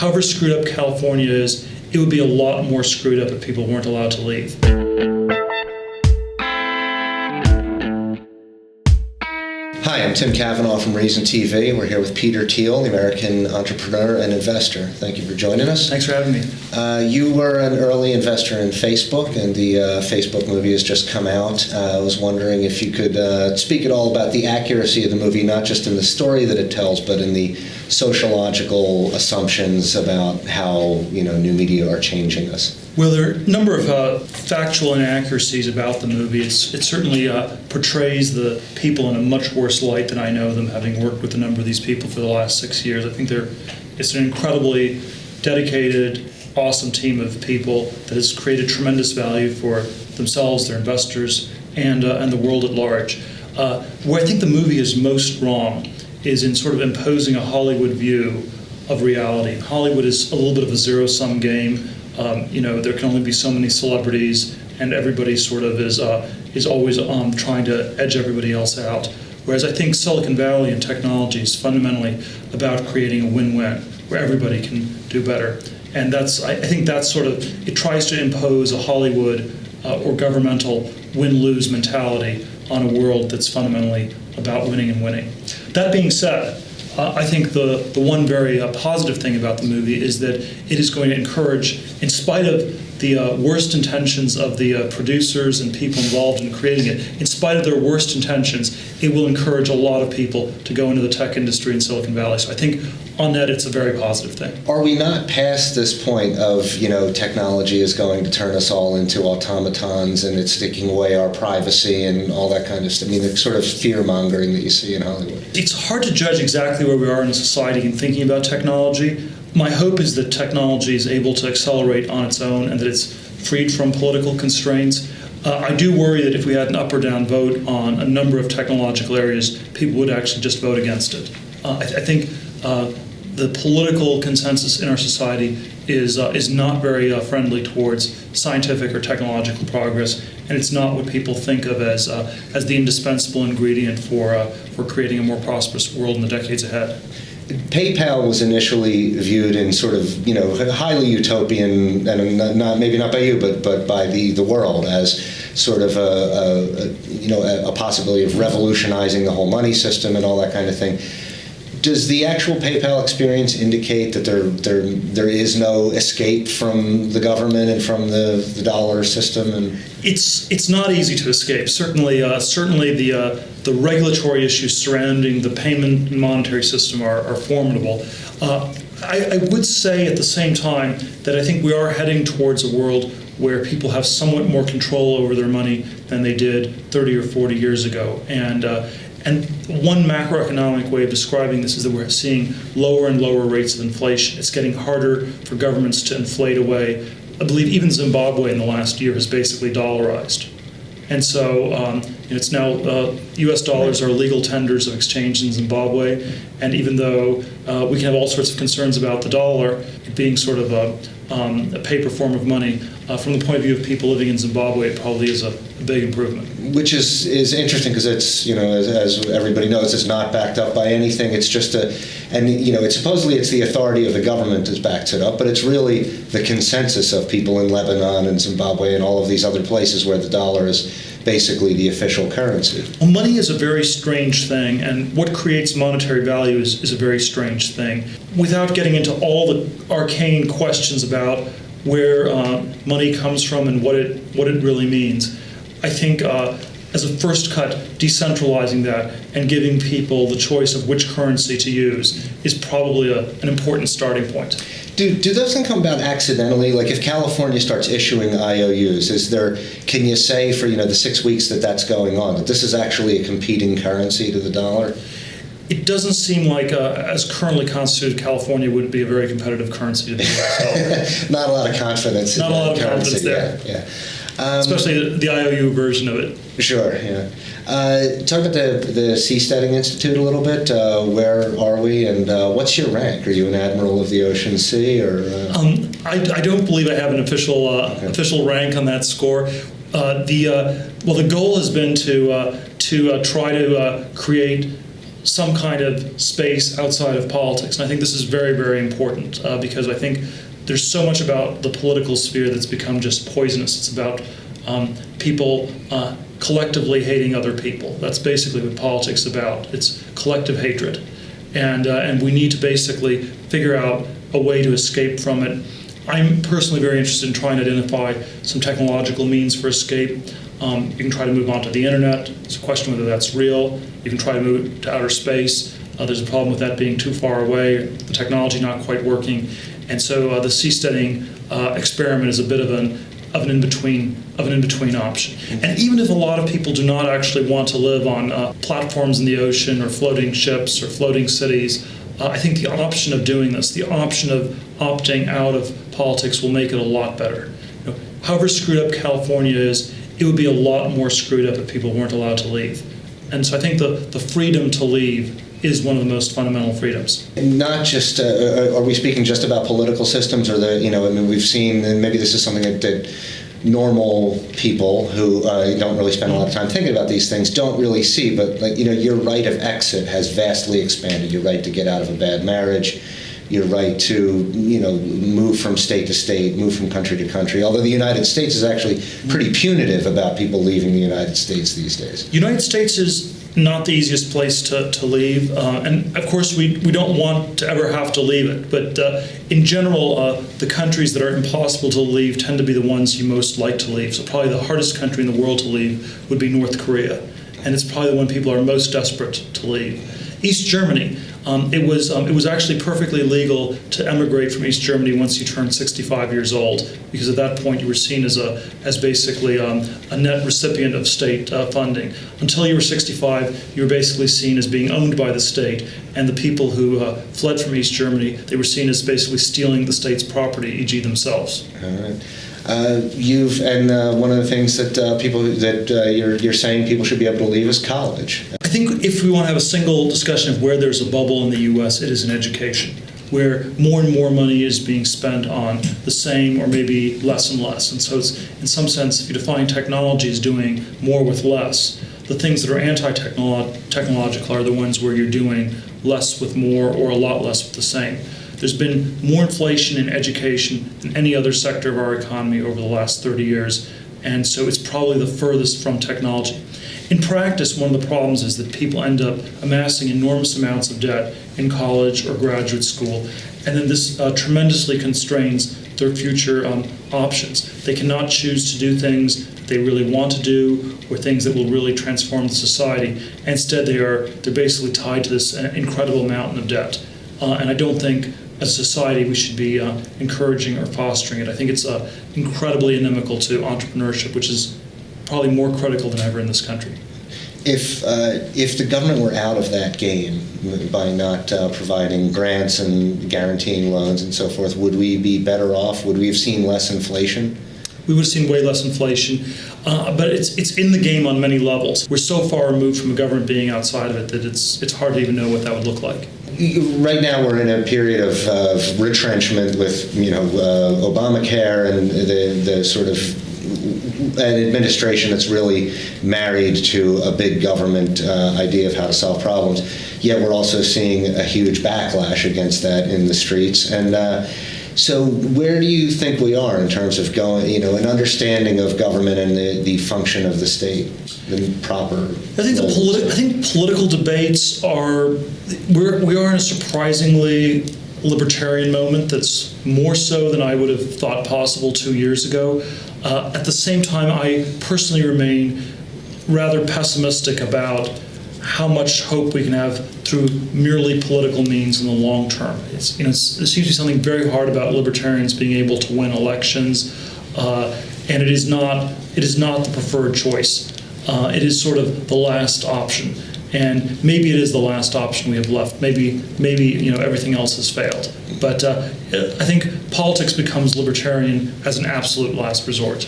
however screwed up California is, it would be a lot more screwed up if people weren't allowed to leave. Hi, I'm Tim Cavanaugh from Reason TV. We're here with Peter Thiel, the American entrepreneur and investor. Thank you for joining us. Thanks for having me. You were an early investor in Facebook, and the Facebook movie has just come out. I was wondering if you could speak at all about the accuracy of the movie, not just in the story that it tells, but in the sociological assumptions about how new media are changing us. Well, there are a number of factual inaccuracies about the movie. It certainly portrays the people in a much worse light than I know them, having worked with a number of these people for the last 6 years. I think it's an incredibly dedicated, awesome team of people that has created tremendous value for themselves, their investors, and the world at large. Where I think the movie is most wrong is in sort of imposing a Hollywood view of reality. Hollywood is a little bit of a zero-sum game. There can only be so many celebrities, and everybody sort of is always trying to edge everybody else out. Whereas I think Silicon Valley and technology is fundamentally about creating a win-win where everybody can do better. And I think that's sort of, it tries to impose a Hollywood or governmental win-lose mentality on a world that's fundamentally about winning and winning. That being said, I think the one very positive thing about the movie is that it is going to encourage, in spite of the worst intentions of the producers and people involved in creating it, in spite of their worst intentions, it will encourage a lot of people to go into the tech industry in Silicon Valley. So I think on that, it's a very positive thing. Are we not past this point of, technology is going to turn us all into automatons and it's taking away our privacy and all that kind of stuff? I mean, the sort of fear-mongering that you see in Hollywood. It's hard to judge exactly where we are in society in thinking about technology. My hope is that technology is able to accelerate on its own and that it's freed from political constraints. I do worry that if we had an up or down vote on a number of technological areas, people would actually just vote against it. I think the political consensus in our society is not very friendly towards scientific or technological progress, and it's not what people think of as the indispensable ingredient for creating a more prosperous world in the decades ahead. PayPal was initially viewed in sort of, highly utopian, and maybe not by you, but by the world as sort of a possibility of revolutionizing the whole money system and all that kind of thing. Does the actual PayPal experience indicate that there is no escape from the government and from the dollar system? And it's not easy to escape. Certainly the regulatory issues surrounding the payment and monetary system are formidable. I would say at the same time that I think we are heading towards a world where people have somewhat more control over their money than they did 30 or 40 years ago. And one macroeconomic way of describing this is that we're seeing lower and lower rates of inflation. It's getting harder for governments to inflate away. I believe even Zimbabwe in the last year has basically dollarized. And so it's now U.S. dollars are legal tenders of exchange in Zimbabwe. And even though we can have all sorts of concerns about the dollar being sort of a paper form of money, from the point of view of people living in Zimbabwe, it probably is a big improvement. Which is interesting because it's, as everybody knows, it's not backed up by anything. It's just it's supposedly it's the authority of the government that backs it up, but it's really the consensus of people in Lebanon and Zimbabwe and all of these other places where the dollar is basically the official currency. Well, money is a very strange thing, and what creates monetary value is a very strange thing. Without getting into all the arcane questions about where money comes from and what it really means, I think as a first cut, decentralizing that and giving people the choice of which currency to use is probably an important starting point. Do those things come about accidentally? Like if California starts issuing IOUs, can you say for the 6 weeks that's going on that this is actually a competing currency to the dollar? It doesn't seem like, as currently constituted, California would be a very competitive currency to the US. Not a lot of confidence. Not a lot of confidence there. Yeah. Especially the IOU version of it. Sure, yeah. Talk about the Seasteading Institute a little bit. Where are we, and what's your rank? Are you an admiral of the Ocean Sea, or? I don't believe I have an official rank on that score. The goal has been to try to create some kind of space outside of politics. And I think this is very, very important because I think there's so much about the political sphere that's become just poisonous. It's about people collectively hating other people. That's basically what politics is about. It's collective hatred. And we need to basically figure out a way to escape from it. I'm personally very interested in trying to identify some technological means for escape. You can try to move on to the internet. It's a question whether that's real. You can try to move to outer space. There's a problem with that being too far away, the technology not quite working. And so the seasteading experiment is a bit of an in-between option. And even if a lot of people do not actually want to live on platforms in the ocean or floating ships or floating cities, I think the option of doing this, the option of opting out of politics will make it a lot better. However screwed up California is, it would be a lot more screwed up if people weren't allowed to leave. And so I think the freedom to leave is one of the most fundamental freedoms. Not just, are we speaking just about political systems, or we've seen, and maybe this is something that normal people who don't really spend a lot of time thinking about these things don't really see, but your right of exit has vastly expanded. Your right to get out of a bad marriage, your right to move from state to state, move from country to country, although the United States is actually pretty punitive about people leaving the United States these days. United States is not the easiest place to leave, and of course we don't want to ever have to leave it, but in general the countries that are impossible to leave tend to be the ones you most like to leave. So probably the hardest country in the world to leave would be North Korea, and it's probably the one people are most desperate to leave. East Germany, it was actually perfectly legal to emigrate from East Germany once you turned 65 years old, because at that point you were seen as basically a net recipient of state funding. Until you were 65, you were basically seen as being owned by the state, and the people who fled from East Germany, they were seen as basically stealing the state's property, e.g. themselves. All right. One of the things that you're saying people should be able to leave is college. I think if we want to have a single discussion of where there's a bubble in the U.S., it is in education, where more and more money is being spent on the same or maybe less and less. And so it's, in some sense, if you define technology as doing more with less, the things that are anti-technological are the ones where you're doing less with more or a lot less with the same. There's been more inflation in education than any other sector of our economy over the last 30 years, and so it's probably the furthest from technology. In practice, one of the problems is that people end up amassing enormous amounts of debt in college or graduate school, and then this tremendously constrains their future options. They cannot choose to do things that they really want to do or things that will really transform the society. Instead, they're basically tied to this incredible mountain of debt. And I don't think, as a society, we should be encouraging or fostering it. I think it's incredibly inimical to entrepreneurship, which is probably more critical than ever in this country. If the government were out of that game by not providing grants and guaranteeing loans and so forth, would we be better off? Would we have seen less inflation? We would have seen way less inflation, but it's in the game on many levels. We're so far removed from a government being outside of it that it's hard to even know what that would look like. Right now we're in a period of retrenchment with Obamacare and the sort of an administration that's really married to a big government idea of how to solve problems. Yet we're also seeing a huge backlash against that in the streets. And so where do you think we are in terms of an understanding of government and the function of the state, the proper? I think political debates we are in a surprisingly libertarian moment that's more so than I would have thought possible 2 years ago. At the same time, I personally remain rather pessimistic about how much hope we can have through merely political means in the long term. There seems to be something very hard about libertarians being able to win elections, and it is not the preferred choice. It is sort of the last option, and maybe it is the last option we have left. Maybe everything else has failed. But I think politics becomes libertarian as an absolute last resort.